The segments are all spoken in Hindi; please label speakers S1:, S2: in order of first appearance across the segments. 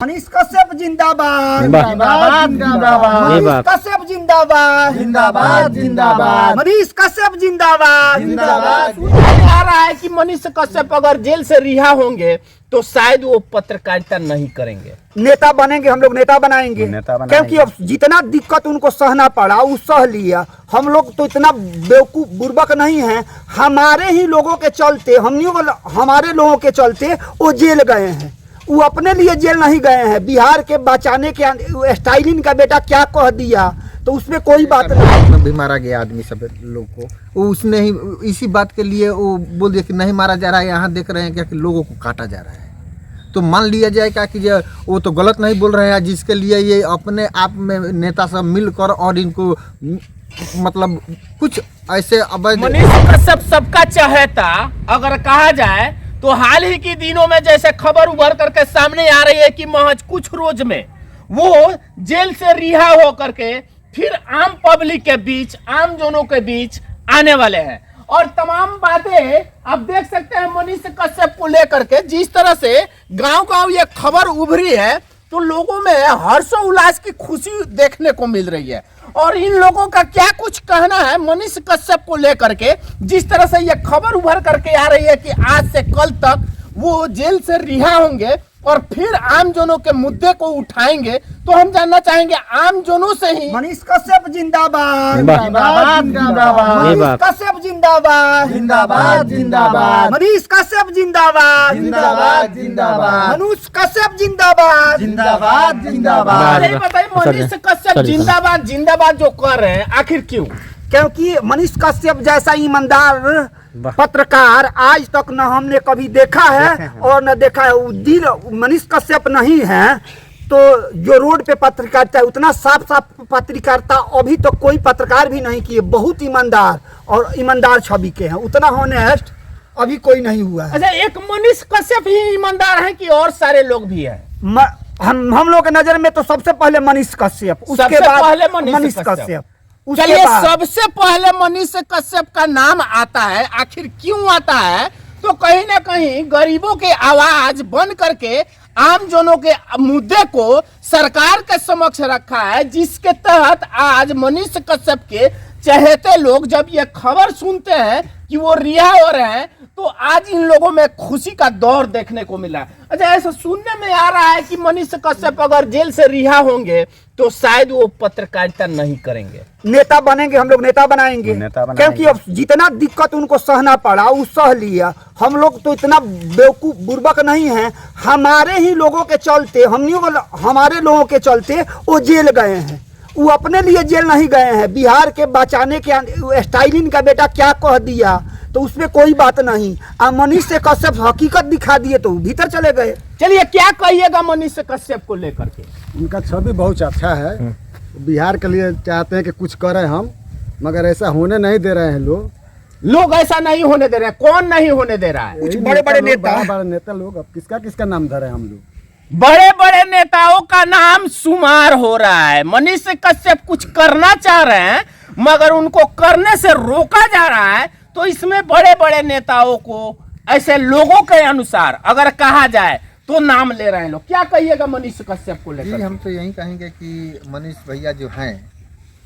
S1: मनीष कश्यप जिंदाबाद
S2: जिंदाबाद जिंदाबाद
S1: मनीष कश्यप जिंदाबाद
S2: जिंदाबाद जिंदाबाद
S1: मनीष कश्यप जिंदाबाद
S2: जिंदाबाद।
S3: आ रहा है कि मनीष कश्यप अगर जेल से रिहा होंगे तो शायद वो पत्रकारिता नहीं करेंगे,
S1: नेता बनेंगे। हम लोग नेता बनाएंगे क्योंकि अब जितना दिक्कत उनको सहना पड़ा वो सह लिया। हम लोग तो इतना बेवकूफ बुर्बक नहीं है, हमारे ही लोगों के चलते हमारे लोगों के चलते वो जेल गए हैं। वो अपने लिए जेल नहीं गए हैं, बिहार के बचाने के स्टालिन का बेटा क्या कह दिया तो उसमें कोई बात नहीं।
S2: भी मारा गया आदमी सब लोग को, वो उसने ही इसी बात के लिए वो बोल दिया कि नहीं मारा जा रहा है, यहाँ देख रहे हैं क्या कि लोगों को काटा जा रहा है। तो मान लिया जाए क्या कि वो तो गलत नहीं बोल रहे हैं, जिसके लिए ये अपने आप में नेता सब मिलकर और इनको मतलब कुछ ऐसे अवैध।
S3: मनीष कश्यप सबका चहेता अगर कहा जाए तो हाल ही के दिनों में जैसे खबर उभर करके सामने आ रही है कि महज कुछ रोज में वो जेल से रिहा होकर के फिर आम पब्लिक के बीच, आम जनों के बीच आने वाले हैं। और तमाम बातें आप देख सकते हैं मनीष कश्यप को लेकर के जिस तरह से गांव-गांव ये खबर उभरी है तो लोगों में हर्षोल्लास की खुशी देखने को मिल रही है। और इन लोगों का क्या कुछ कहना है मनीष कश्यप को लेकर के, जिस तरह से ये खबर उभर करके आ रही है कि आज से कल तक वो जेल से रिहा होंगे और फिर आम जनों के मुद्दे को उठाएंगे। तो हम जानना चाहेंगे आम जनों से ही।
S1: मनीष कश्यप जिंदाबाद
S2: जिंदाबाद जिंदाबाद
S1: मनीष कश्यप जिंदाबाद
S2: जिंदाबाद जिंदाबाद
S1: मनीष कश्यप जिंदाबाद
S2: जिंदाबाद जिंदाबाद
S1: मनीष कश्यप जिंदाबाद
S2: जिंदाबाद जिंदाबाद।
S3: अरे बताइए मनीष कश्यप जिंदाबाद जिंदाबाद जो कर रहे हैं आखिर क्यों?
S1: क्योंकि मनीष कश्यप जैसा ईमानदार पत्रकार आज तक न हमने कभी देखा है और न देखा है। वो दिल मनीष कश्यप नहीं है तो जो रोड पे पत्रकारिता है उतना साफ साफ पत्रकारिता अभी तक कोई पत्रकार भी नहीं किए। बहुत ईमानदार और ईमानदार छवि के हैं, उतना हॉनेस्ट अभी कोई नहीं हुआ है।
S3: अच्छा, एक मनीष कश्यप ही ईमानदार है कि और सारे लोग भी हैं?
S1: हम लोग के नजर में तो सबसे पहले मनीष कश्यप, उसके बाद मनीष कश्यप।
S3: चलिए, सबसे पहले मनीष कश्यप का नाम आता है। आखिर क्यों आता है? तो कहीं ना कहीं गरीबों के आवाज बन करके आम जनों के मुद्दे को सरकार के समक्ष रखा है, जिसके तहत आज मनीष कश्यप के चहेते लोग जब ये खबर सुनते हैं कि वो रिहा हो रहे हैं तो आज इन लोगों में खुशी का दौर देखने को मिला। अच्छा, ऐसा सुनने में आ रहा है कि मनीष कश्यप अगर जेल से रिहा होंगे तो शायद वो पत्रकारिता नहीं करेंगे,
S1: नेता बनेंगे। हम लोग नेता बनाएंगे क्योंकि अब जितना दिक्कत उनको सहना पड़ा वो सह लिया। हम लोग तो इतना बेवकूफ बुर्बक नहीं है, हमारे ही लोगों के चलते हमारे लोगों के चलते वो जेल गए हैं। वो अपने लिए जेल नहीं गए हैं, बिहार के बचाने के स्टालिन का बेटा क्या कह दिया तो उसमें कोई बात नहीं। मनीष कश्यप हकीकत दिखा दिए तो भीतर चले गए।
S3: चलिए, क्या कहिएगा मनीष कश्यप को लेकर के?
S4: उनका छवि बहुत अच्छा है, बिहार के लिए चाहते हैं कि कुछ करें हम, मगर ऐसा होने नहीं दे रहे हैं लोग
S3: ऐसा नहीं होने दे रहे हैं। कौन नहीं होने दे रहा है?
S1: कुछ बड़े बड़े
S4: नेता लोग। अब किसका नाम धरे हम लोग?
S3: बड़े बड़े नेताओं का नाम शुमार हो रहा है। मनीष कश्यप कुछ करना चाह रहे हैं मगर उनको करने से रोका जा रहा है। तो इसमें बड़े बड़े नेताओं को ऐसे लोगों के अनुसार अगर कहा जाए तो नाम ले रहे हैं लोग। क्या कहिएगा मनीष कश्यप को लेकर?
S2: हम तो यही कहेंगे कि मनीष भैया जो हैं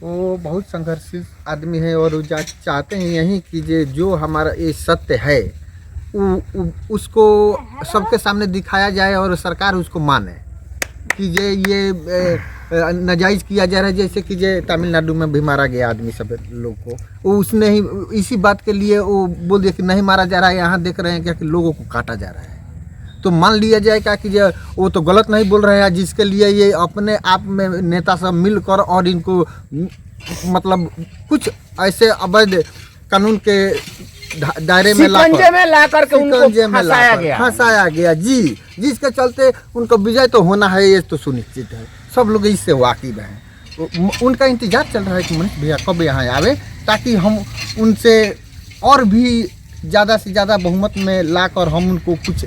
S2: वो बहुत संघर्षशील आदमी है और चाहते हैं यही कि जो हमारा ये सत्य है उसको सबके सामने दिखाया जाए और सरकार उसको माने कि ये नाजायज किया जा रहा है। जैसे कि तमिलनाडु में भी मारा गया आदमी सब लोग को, वो उसने ही इसी बात के लिए वो बोल दिया कि नहीं मारा जा रहा है, यहाँ देख रहे हैं क्या कि लोगों को काटा जा रहा है। तो मान लिया जाए क्या कि वो तो गलत नहीं बोल रहे हैं, जिसके लिए ये अपने आप में नेता सब मिलकर और इनको मतलब कुछ ऐसे अवैध कानून के दायरे में
S3: लाकर के उनको
S2: फंसाया गया जी, जिसके चलते उनको विजय तो होना है, ये तो सुनिश्चित है। सब लोग इससे वाकिफ हैं। उनका इंतजार चल रहा है कि मनीष भैया कब यहाँ आवे ताकि हम उनसे और भी ज़्यादा से ज़्यादा बहुमत में लाकर हम उनको कुछ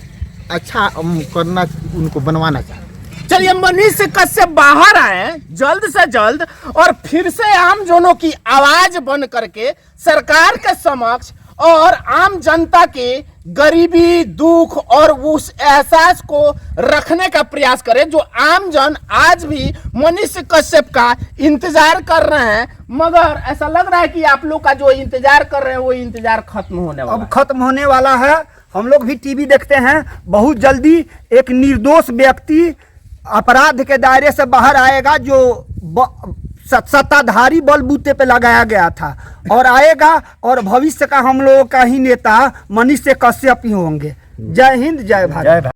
S2: अच्छा करना, उनको बनवाना चाहते हैं।
S3: चलिए, मनीष कश्यप बाहर आए जल्द से जल्द और फिर से आम जनों की आवाज बन करके सरकार के समक्ष और आम जनता के गरीबी, दुख और उस एहसास को रखने का प्रयास करें जो आम जन आज भी मनीष कश्यप का इंतजार कर रहे हैं। मगर ऐसा लग रहा है कि आप लोग का जो इंतजार कर रहे हैं वो इंतजार खत्म होने वाला
S1: अब खत्म होने वाला है। हम लोग भी टीवी देखते हैं, बहुत जल्दी एक निर्दोष व्यक्ति अपराध के दायरे से बाहर आएगा जो सत्ताधारी बलबूते पे लगाया गया था, और आएगा और भविष्य का हम लोगों का ही नेता मनीष कश्यप ही होंगे। जय हिंद, जय भारत।